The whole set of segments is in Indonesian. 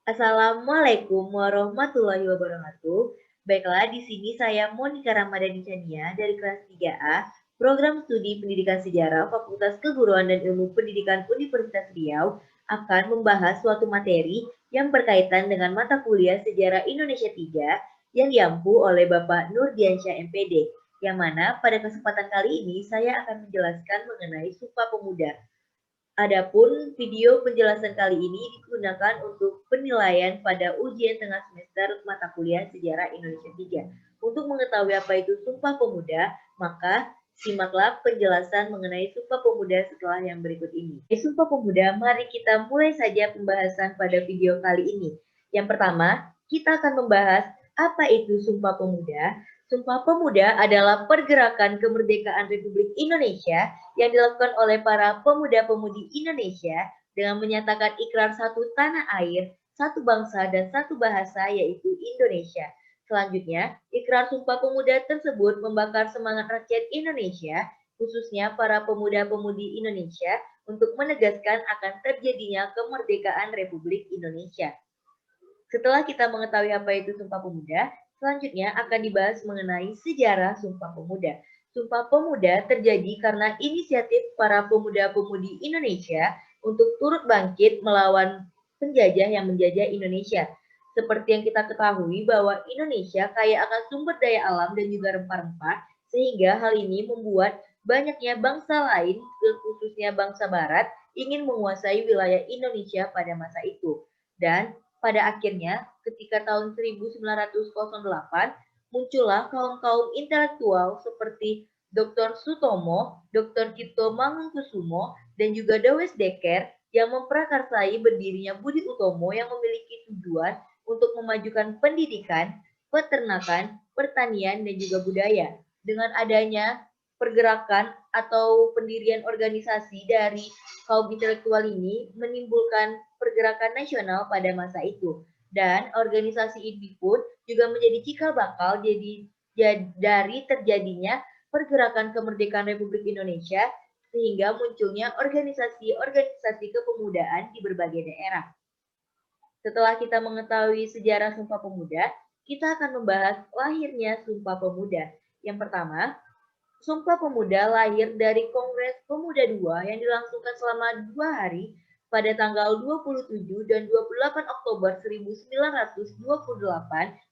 Assalamualaikum warahmatullahi wabarakatuh. Baiklah, di sini saya Monika Ramadhani Chania dari kelas 3A, Program Studi Pendidikan Sejarah Fakultas Keguruan dan Ilmu Pendidikan Universitas Riau akan membahas suatu materi yang berkaitan dengan mata kuliah Sejarah Indonesia 3 yang diampu oleh Bapak Nurdiansyah MPD, yang mana pada kesempatan kali ini saya akan menjelaskan mengenai Sumpah Pemuda. Adapun video penjelasan kali ini digunakan untuk penilaian pada ujian tengah semester mata kuliah Sejarah Indonesia 3. Untuk mengetahui apa itu Sumpah Pemuda, maka simaklah penjelasan mengenai Sumpah Pemuda setelah yang berikut ini. Sumpah Pemuda, mari kita mulai saja pembahasan pada video kali ini. Yang pertama, kita akan membahas apa itu Sumpah Pemuda. Sumpah Pemuda adalah pergerakan kemerdekaan Republik Indonesia yang dilakukan oleh para pemuda-pemudi Indonesia dengan menyatakan ikrar satu tanah air, satu bangsa, dan satu bahasa, yaitu Indonesia. Selanjutnya, ikrar Sumpah Pemuda tersebut membakar semangat rakyat Indonesia, khususnya para pemuda-pemudi Indonesia, untuk menegaskan akan terjadinya kemerdekaan Republik Indonesia. Setelah kita mengetahui apa itu Sumpah Pemuda, selanjutnya akan dibahas mengenai sejarah Sumpah Pemuda. Sumpah Pemuda terjadi karena inisiatif para pemuda-pemudi Indonesia untuk turut bangkit melawan penjajah yang menjajah Indonesia. Seperti yang kita ketahui bahwa Indonesia kaya akan sumber daya alam dan juga rempah-rempah, sehingga hal ini membuat banyaknya bangsa lain, khususnya bangsa Barat, ingin menguasai wilayah Indonesia pada masa itu. Dan pada akhirnya, ketika tahun 1908, muncullah kaum-kaum intelektual seperti Dr. Sutomo, Dr. Cipto Mangunkusumo, dan juga Dawes Dekker yang memprakarsai berdirinya Budi Utomo yang memiliki tujuan untuk memajukan pendidikan, peternakan, pertanian, dan juga budaya. Dengan adanya pergerakan atau pendirian organisasi dari kaum intelektual ini menimbulkan pergerakan nasional pada masa itu. Dan organisasi ini pun juga menjadi cikal bakal dari terjadinya pergerakan kemerdekaan Republik Indonesia sehingga munculnya organisasi-organisasi kepemudaan di berbagai daerah. Setelah kita mengetahui sejarah Sumpah Pemuda, kita akan membahas lahirnya Sumpah Pemuda. Yang pertama, Sumpah Pemuda lahir dari Kongres Pemuda II yang dilangsungkan selama 2 hari pada tanggal 27 dan 28 Oktober 1928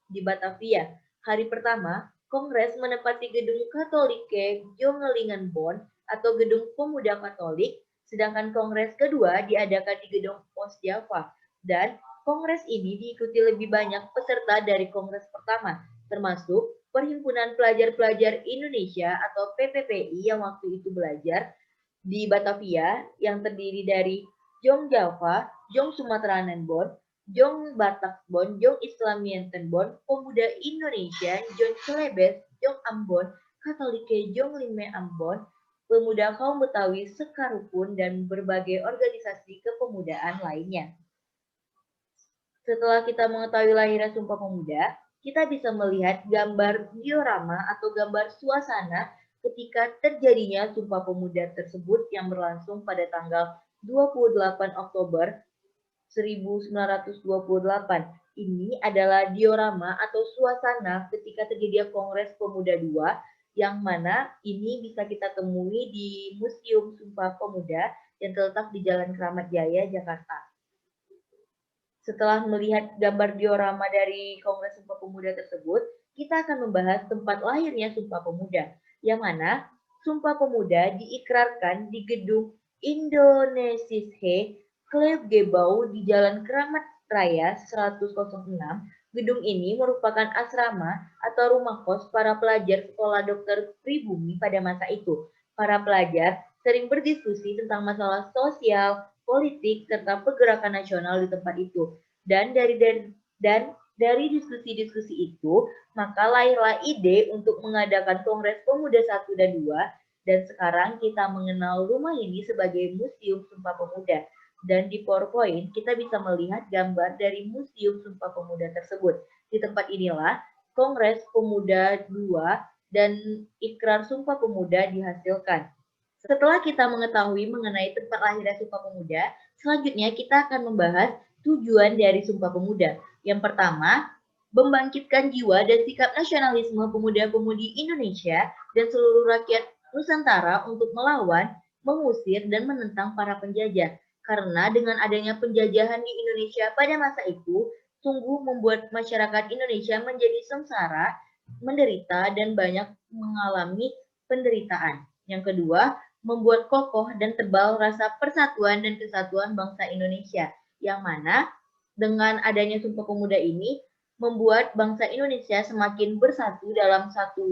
di Batavia. Hari pertama, Kongres menempati gedung Katolike Jongelingenbond atau Gedung Pemuda Katolik, sedangkan Kongres kedua diadakan di Gedung Pos Java. Dan Kongres ini diikuti lebih banyak peserta dari Kongres pertama, termasuk Perhimpunan Pelajar-Pelajar Indonesia atau PPPI yang waktu itu belajar di Batavia yang terdiri dari Jong Java, Jong Sumateranenbond, Jong Batakbond, Jong Islamientenbond, Pemuda Indonesia, Jong Celebes, Jong Ambon, Katolike Jong Lime Ambon, Pemuda Kaum Betawi Sekarupun, dan berbagai organisasi kepemudaan lainnya. Setelah kita mengetahui lahirnya Sumpah Pemuda, kita bisa melihat gambar diorama atau gambar suasana ketika terjadinya Sumpah Pemuda tersebut yang berlangsung pada tanggal 28 Oktober 1928. Ini adalah diorama atau suasana ketika terjadi Kongres Pemuda II, yang mana ini bisa kita temui di Museum Sumpah Pemuda yang terletak di Jalan Keramat Jaya, Jakarta. Setelah melihat gambar diorama dari Kongres Sumpah Pemuda tersebut, kita akan membahas tempat lahirnya Sumpah Pemuda, yang mana Sumpah Pemuda diikrarkan di gedung Indonesische Klebgebouw di Jalan Keramat Raya 106. Gedung ini merupakan asrama atau rumah kos para pelajar sekolah dokter pribumi pada masa itu. Para pelajar sering berdiskusi tentang masalah sosial, politik, serta pergerakan nasional di tempat itu. Dan dari diskusi-diskusi itu, maka lahirlah ide untuk mengadakan Kongres Pemuda 1 dan 2, dan sekarang kita mengenal rumah ini sebagai Museum Sumpah Pemuda. Dan di PowerPoint kita bisa melihat gambar dari Museum Sumpah Pemuda tersebut. Di tempat inilah Kongres Pemuda 2 dan Ikrar Sumpah Pemuda dihasilkan. Setelah kita mengetahui mengenai tempat lahirnya Sumpah Pemuda, selanjutnya kita akan membahas tujuan dari Sumpah Pemuda. Yang pertama, membangkitkan jiwa dan sikap nasionalisme pemuda-pemudi Indonesia dan seluruh rakyat Nusantara untuk melawan, mengusir, dan menentang para penjajah. Karena dengan adanya penjajahan di Indonesia pada masa itu, sungguh membuat masyarakat Indonesia menjadi sengsara, menderita, dan banyak mengalami penderitaan. Yang kedua, membuat kokoh dan tebal rasa persatuan dan kesatuan bangsa Indonesia, yang mana dengan adanya Sumpah Pemuda ini membuat bangsa Indonesia semakin bersatu dalam satu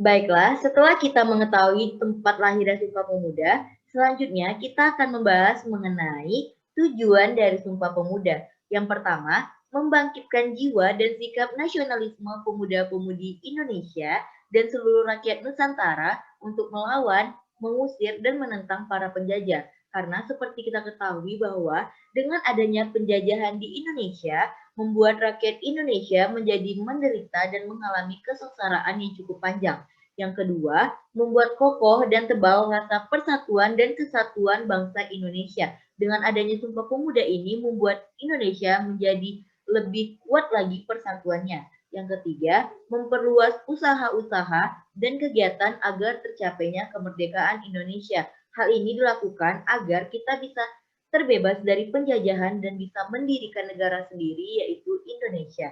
Baiklah, setelah kita mengetahui tempat lahirnya Sumpah Pemuda, selanjutnya kita akan membahas mengenai tujuan dari Sumpah Pemuda. Yang pertama, membangkitkan jiwa dan sikap nasionalisme pemuda-pemudi Indonesia dan seluruh rakyat Nusantara untuk melawan, mengusir, dan menentang para penjajah. Karena seperti kita ketahui bahwa dengan adanya penjajahan di Indonesia, membuat rakyat Indonesia menjadi menderita dan mengalami kesengsaraan yang cukup panjang. Yang kedua, membuat kokoh dan tebal rasa persatuan dan kesatuan bangsa Indonesia. Dengan adanya Sumpah Pemuda ini membuat Indonesia menjadi lebih kuat lagi persatuannya. Yang ketiga, memperluas usaha-usaha dan kegiatan agar tercapainya kemerdekaan Indonesia. Hal ini dilakukan agar kita bisa terbebas dari penjajahan dan bisa mendirikan negara sendiri yaitu Indonesia.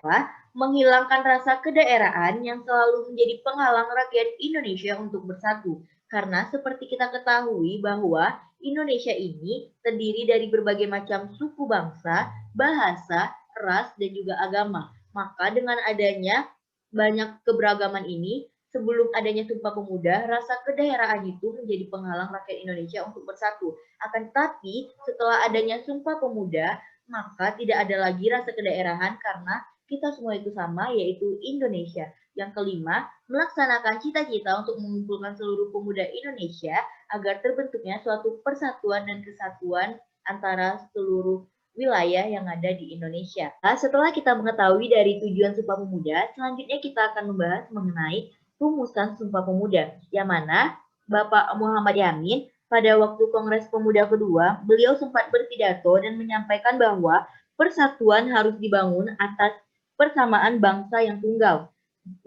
Menghilangkan rasa kedaerahan yang selalu menjadi penghalang rakyat Indonesia untuk bersatu. Karena seperti kita ketahui bahwa Indonesia ini terdiri dari berbagai macam suku bangsa, bahasa, ras, dan juga agama. Maka dengan adanya banyak keberagaman ini, sebelum adanya Sumpah Pemuda, rasa kedaerahan itu menjadi penghalang rakyat Indonesia untuk bersatu. Akan tetapi, setelah adanya Sumpah Pemuda, maka tidak ada lagi rasa kedaerahan karena kita semua itu sama, yaitu Indonesia. Yang kelima, melaksanakan cita-cita untuk mengumpulkan seluruh pemuda Indonesia agar terbentuknya suatu persatuan dan kesatuan antara seluruh wilayah yang ada di Indonesia. Nah, setelah kita mengetahui dari tujuan Sumpah Pemuda, selanjutnya kita akan membahas mengenai rumusan Sumpah Pemuda, yang mana Bapak Muhammad Yamin pada waktu Kongres Pemuda kedua, beliau sempat berpidato dan menyampaikan bahwa persatuan harus dibangun atas persamaan bangsa yang tunggal.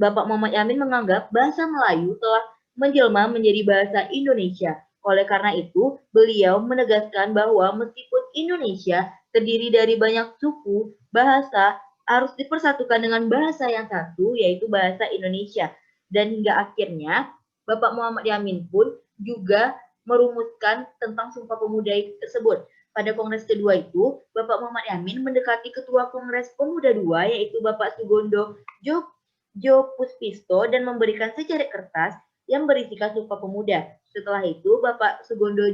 Bapak Muhammad Yamin menganggap bahasa Melayu telah menjelma menjadi bahasa Indonesia. Oleh karena itu, beliau menegaskan bahwa meskipun Indonesia terdiri dari banyak suku, bahasa harus dipersatukan dengan bahasa yang satu, yaitu bahasa Indonesia. Dan hingga akhirnya, Bapak Muhammad Yamin pun juga merumuskan tentang Sumpah Pemuda tersebut. Pada Kongres kedua itu, Bapak Muhammad Yamin mendekati Ketua Kongres Pemuda II, yaitu Bapak Sugondo Jo Puspisto, dan memberikan secari kertas yang berisikan Sumpah Pemuda. Setelah itu, Bapak Sugondo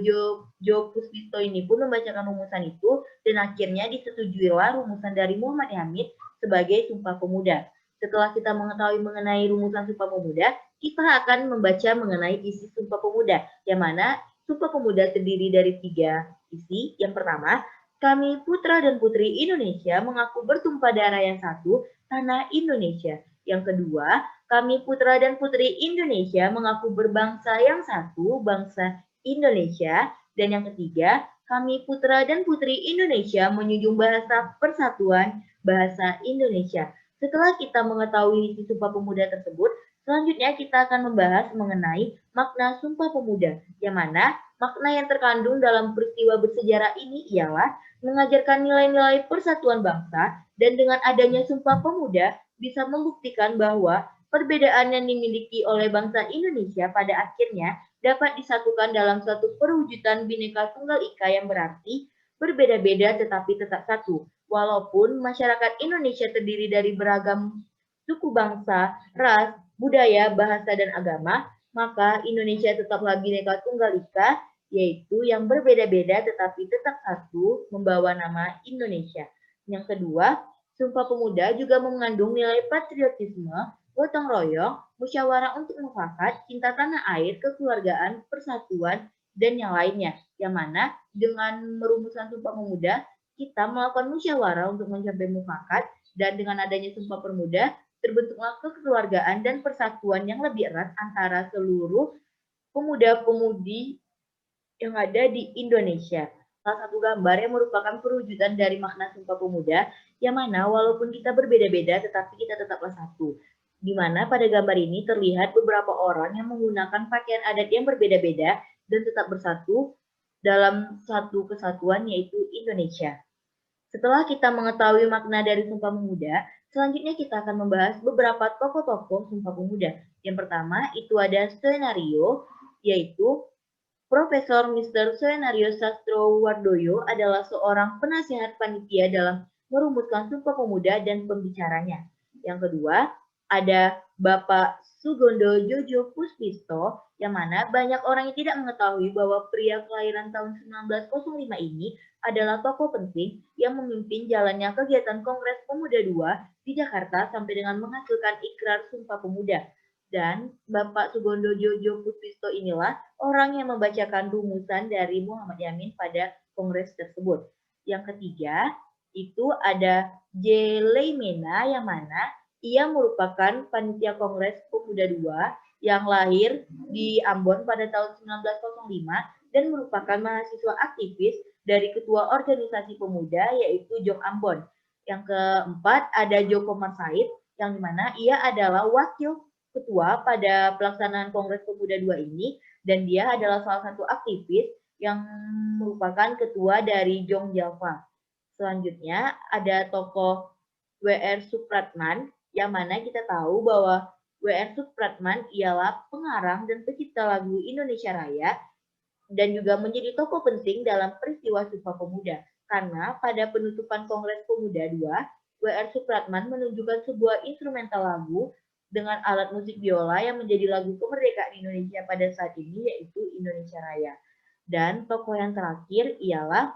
Jo Puspisto ini pun membacakan rumusan itu, dan akhirnya disetujuilah rumusan dari Muhammad Yamin sebagai Sumpah Pemuda. Setelah kita mengetahui mengenai rumusan Sumpah Pemuda, kita akan membaca mengenai isi Sumpah Pemuda, yang mana Sumpah Pemuda terdiri dari 3 isi. Yang pertama, kami putra dan putri Indonesia mengaku bertumpah darah yang satu, tanah Indonesia. Yang kedua, kami putra dan putri Indonesia mengaku berbangsa yang satu, bangsa Indonesia. Dan yang ketiga, kami putra dan putri Indonesia menjunjung bahasa persatuan, bahasa Indonesia. Setelah kita mengetahui isi Sumpah Pemuda tersebut, selanjutnya kita akan membahas mengenai makna Sumpah Pemuda, yang mana makna yang terkandung dalam peristiwa bersejarah ini ialah mengajarkan nilai-nilai persatuan bangsa, dan dengan adanya Sumpah Pemuda bisa membuktikan bahwa perbedaan yang dimiliki oleh bangsa Indonesia pada akhirnya dapat disatukan dalam suatu perwujudan Bhinneka Tunggal Ika yang berarti berbeda-beda tetapi tetap satu. Walaupun masyarakat Indonesia terdiri dari beragam suku bangsa, ras, budaya, bahasa, dan agama, maka Indonesia tetaplah Bhinneka Tunggal Ika, yaitu yang berbeda-beda tetapi tetap satu, membawa nama Indonesia. Yang kedua, Sumpah Pemuda juga mengandung nilai patriotisme, gotong royong, musyawarah untuk mufakat, cinta tanah air, kekeluargaan, persatuan, dan yang lainnya. Yang mana dengan merumuskan Sumpah Pemuda, kita melakukan musyawarah untuk mencapai mufakat, dan dengan adanya Sumpah Pemuda, terbentuklah kekeluargaan dan persatuan yang lebih erat antara seluruh pemuda-pemudi yang ada di Indonesia. Salah satu gambar yang merupakan perwujudan dari makna Sumpah Pemuda, yang mana walaupun kita berbeda-beda, tetapi kita tetaplah satu. Di mana pada gambar ini terlihat beberapa orang yang menggunakan pakaian adat yang berbeda-beda dan tetap bersatu dalam satu kesatuan, yaitu Indonesia. Setelah kita mengetahui makna dari Sumpah Pemuda, selanjutnya kita akan membahas beberapa tokoh-tokoh Sumpah Pemuda. Yang pertama itu ada Soenario, yaitu Profesor Mr. Soenario Sastrowardoyo adalah seorang penasihat panitia dalam merumuskan Sumpah Pemuda dan pembicaranya. Yang kedua, ada Bapak Sugondo Jojo Puspisto, yang mana banyak orang yang tidak mengetahui bahwa pria kelahiran tahun 1905 ini adalah tokoh penting yang memimpin jalannya kegiatan Kongres Pemuda II di Jakarta sampai dengan menghasilkan ikrar Sumpah Pemuda. Dan Bapak Sugondo Jojo Puspisto inilah orang yang membacakan rumusan dari Muhammad Yamin pada kongres tersebut. Yang ketiga, itu ada J. Leimena, yang mana ia merupakan panitia Kongres Pemuda II yang lahir di Ambon pada tahun 1905 dan merupakan mahasiswa aktivis dari Ketua Organisasi Pemuda, yaitu Jok Ambon. Yang keempat, ada Joko Marsaid, yang dimana ia adalah wakil ketua pada pelaksanaan Kongres Pemuda II ini, dan dia adalah salah satu aktivis yang merupakan ketua dari Jong Java. Selanjutnya ada tokoh W.R. Supratman, yang mana kita tahu bahwa W.R. Supratman ialah pengarang dan pencipta lagu Indonesia Raya dan juga menjadi tokoh penting dalam peristiwa Sumpah Pemuda. Karena pada penutupan Kongres Pemuda II, W.R. Supratman menunjukkan sebuah instrumental lagu dengan alat musik biola yang menjadi lagu kemerdekaan Indonesia pada saat ini, yaitu Indonesia Raya. Dan tokoh yang terakhir ialah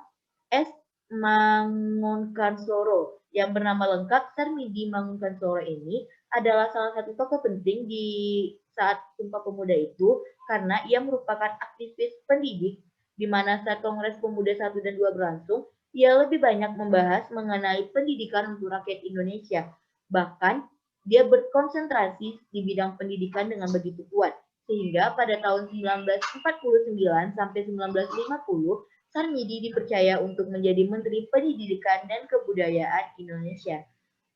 S. Mangunkusumo, yang bernama lengkap Sarmidi Mangunkusumo ini adalah salah satu tokoh penting di saat Sumpah Pemuda itu, karena ia merupakan aktivis pendidik, di mana saat Kongres Pemuda 1 dan 2 berlangsung, ia lebih banyak membahas mengenai pendidikan untuk rakyat Indonesia. Bahkan, dia berkonsentrasi di bidang pendidikan dengan begitu kuat, sehingga pada tahun 1949 sampai 1950, Sarmidi dipercaya untuk menjadi Menteri Pendidikan dan Kebudayaan Indonesia.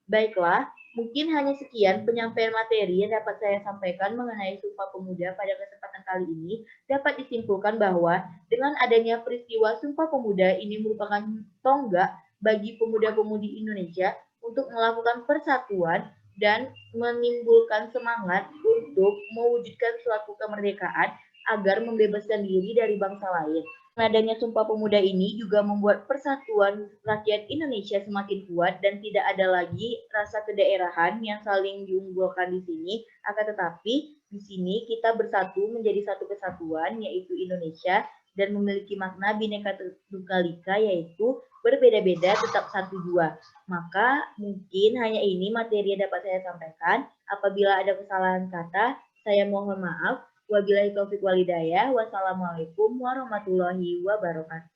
Baiklah, mungkin hanya sekian penyampaian materi yang dapat saya sampaikan mengenai Sumpah Pemuda pada kesempatan kali ini. Dapat disimpulkan bahwa dengan adanya peristiwa Sumpah Pemuda ini merupakan tonggak bagi pemuda-pemudi Indonesia untuk melakukan persatuan dan menimbulkan semangat untuk mewujudkan suatu kemerdekaan agar membebaskan diri dari bangsa lain. Adanya Sumpah Pemuda ini juga membuat persatuan rakyat Indonesia semakin kuat dan tidak ada lagi rasa kedaerahan yang saling diunggulkan di sini. Akan tetapi di sini kita bersatu menjadi satu kesatuan, yaitu Indonesia, dan memiliki makna Bhinneka Tunggal Ika, yaitu berbeda-beda tetap satu jua. Maka mungkin hanya ini materi yang dapat saya sampaikan. Apabila ada kesalahan kata, saya mohon maaf. Wabillahi taufiq walhidayah. Wassalamualaikum warahmatullahi wabarakatuh.